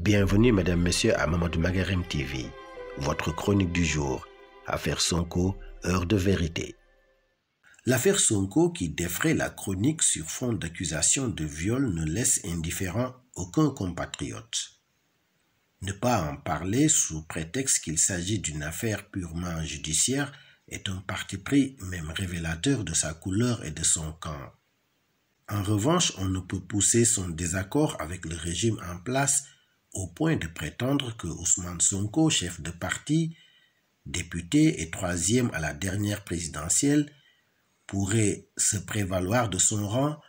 Bienvenue, mesdames, messieurs, à Mamadou Magarim TV, votre chronique du jour. Affaire Sonko, heure de vérité. L'affaire Sonko, qui défraie la chronique sur fond d'accusations de viol, ne laisse indifférent aucun compatriote. Ne pas en parler sous prétexte qu'il s'agit d'une affaire purement judiciaire est un parti pris même révélateur de sa couleur et de son camp. En revanche, on ne peut pousser son désaccord avec le régime en place au point de prétendre que Ousmane Sonko, chef de parti, député et troisième à la dernière présidentielle, pourrait se prévaloir de son rang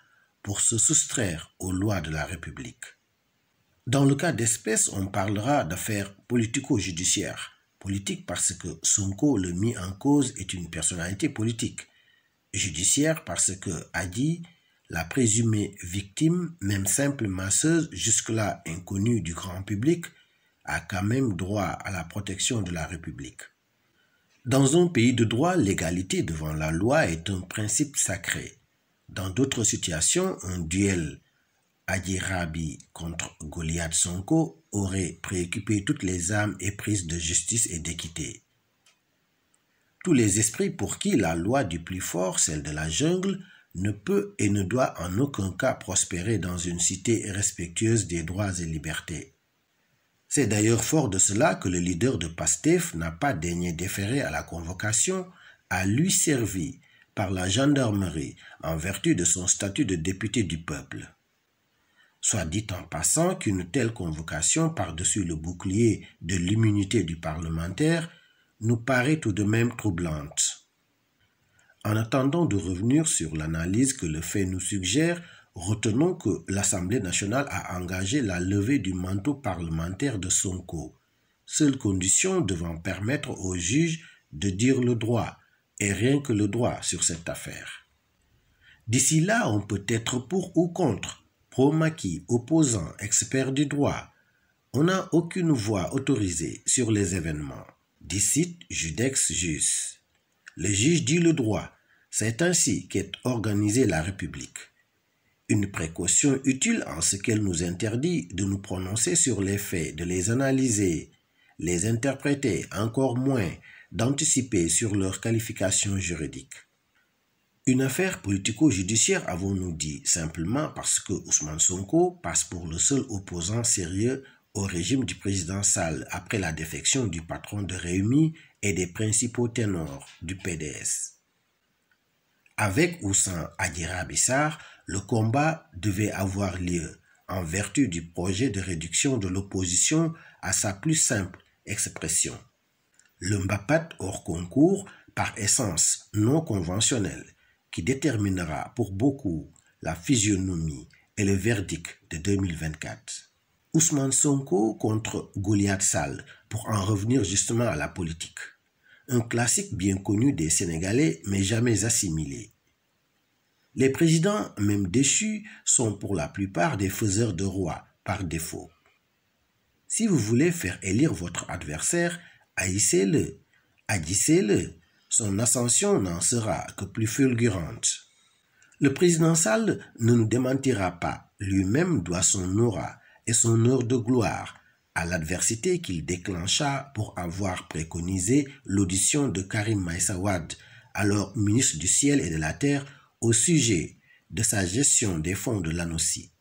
pour se soustraire aux lois de la République. Dans le cas d'espèce, on parlera d'affaires politico-judiciaires. Politique parce que Sonko, le mis en cause, est une personnalité politique. Judiciaire parce que Adji, la présumée victime, même simple masseuse, jusque-là inconnue du grand public, a quand même droit à la protection de la République. Dans un pays de droit, l'égalité devant la loi est un principe sacré. Dans d'autres situations, un duel Adji Raby contre Goliath Sonko aurait préoccupé toutes les âmes éprises de justice et d'équité. Tous les esprits pour qui la loi du plus fort, celle de la jungle, ne peut et ne doit en aucun cas prospérer dans une cité respectueuse des droits et libertés. C'est d'ailleurs fort de cela que le leader de Pastef n'a pas daigné déférer à la convocation à lui servie par la gendarmerie en vertu de son statut de député du peuple. Soit dit en passant qu'une telle convocation par-dessus le bouclier de l'immunité du parlementaire nous paraît tout de même troublante. En attendant de revenir sur l'analyse que le fait nous suggère, retenons que l'Assemblée nationale a engagé la levée du manteau parlementaire de Sonko, seule condition devant permettre aux juges de dire le droit, et rien que le droit sur cette affaire. D'ici là, on peut être pour ou contre, pro-maquis, opposant, expert du droit. On n'a aucune voix autorisée sur les événements. Dicit judex jus. Le juge dit le droit. C'est ainsi qu'est organisée la République. Une précaution utile en ce qu'elle nous interdit de nous prononcer sur les faits, de les analyser, les interpréter, encore moins d'anticiper sur leur qualification juridique. Une affaire politico-judiciaire, avons-nous dit, simplement parce que Ousmane Sonko passe pour le seul opposant sérieux au régime du président Sall après la défection du patron de Rewmi et des principaux ténors du PDS. Avec ou sans Adji Raby Sarr, le combat devait avoir lieu en vertu du projet de réduction de l'opposition à sa plus simple expression. Le mbapat hors concours, par essence non conventionnel, qui déterminera pour beaucoup la physionomie et le verdict de 2024. Ousmane Sonko contre Goliath Sall, pour en revenir justement à la politique. Un classique bien connu des Sénégalais, mais jamais assimilé. Les présidents, même déchus, sont pour la plupart des faiseurs de rois, par défaut. Si vous voulez faire élire votre adversaire, haïssez-le, haïssez-le. Son ascension n'en sera que plus fulgurante. Le président Sall ne nous démentira pas. Lui-même doit son aura et son heure de gloire à l'adversité qu'il déclencha pour avoir préconisé l'audition de Karim Meïssa Wade, alors ministre du Ciel et de la Terre, au sujet de sa gestion des fonds de l'ANOCI.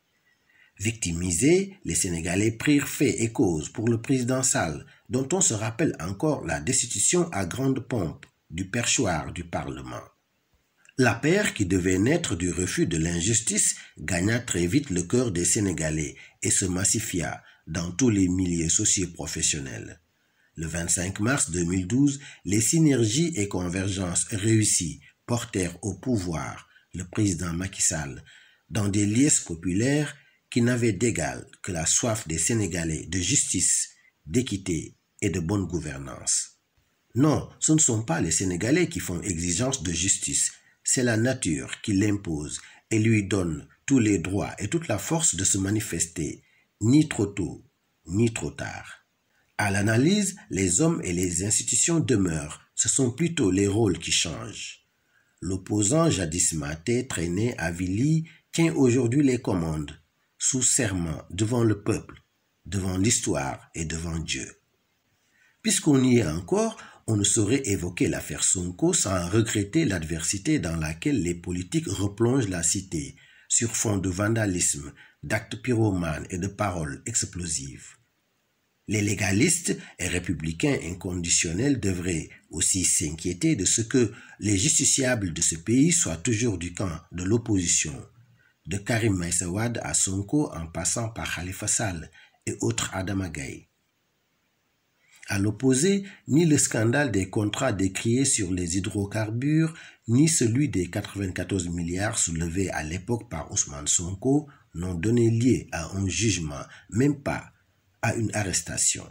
Victimisés, les Sénégalais prirent fait et cause pour le président Sall, dont on se rappelle encore la destitution à grande pompe du perchoir du Parlement. La paire qui devait naître du refus de l'injustice gagna très vite le cœur des Sénégalais et se massifia dans tous les milieux socio-professionnels. Le 25 mars 2012, les synergies et convergences réussies portèrent au pouvoir le président Macky Sall dans des liesses populaires qui n'avaient d'égal que la soif des Sénégalais de justice, d'équité et de bonne gouvernance. Non, ce ne sont pas les Sénégalais qui font exigence de justice, c'est la nature qui l'impose et lui donne tous les droits et toute la force de se manifester, ni trop tôt, ni trop tard. À l'analyse, les hommes et les institutions demeurent, ce sont plutôt les rôles qui changent. L'opposant jadis maté, traîné, avili, tient aujourd'hui les commandes, sous serment devant le peuple, devant l'histoire et devant Dieu. Puisqu'on y est encore, on ne saurait évoquer l'affaire Sonko sans regretter l'adversité dans laquelle les politiques replongent la cité, sur fond de vandalisme, d'actes pyromanes et de paroles explosives. Les légalistes et républicains inconditionnels devraient aussi s'inquiéter de ce que les justiciables de ce pays soient toujours du camp de l'opposition, de Karim Meïssa Wade à Sonko en passant par Khalifa Sall et autres Adama Gaye. À l'opposé, ni le scandale des contrats décriés sur les hydrocarbures, ni celui des 94 milliards soulevés à l'époque par Ousmane Sonko n'ont donné lieu à un jugement, même pas à une arrestation.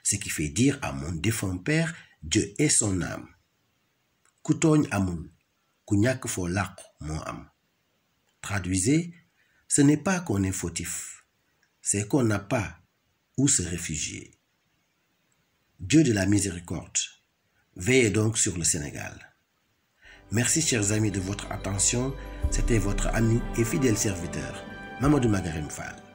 Ce qui fait dire à mon défunt père, Dieu est son âme. Ku tooñ amul, ku ñàkk foo làqu moo am. Traduisez, ce n'est pas qu'on est fautif, c'est qu'on n'a pas où se réfugier. Dieu de la miséricorde, veillez donc sur le Sénégal. Merci chers amis de votre attention, c'était votre ami et fidèle serviteur, Mamadou Magarim Fall.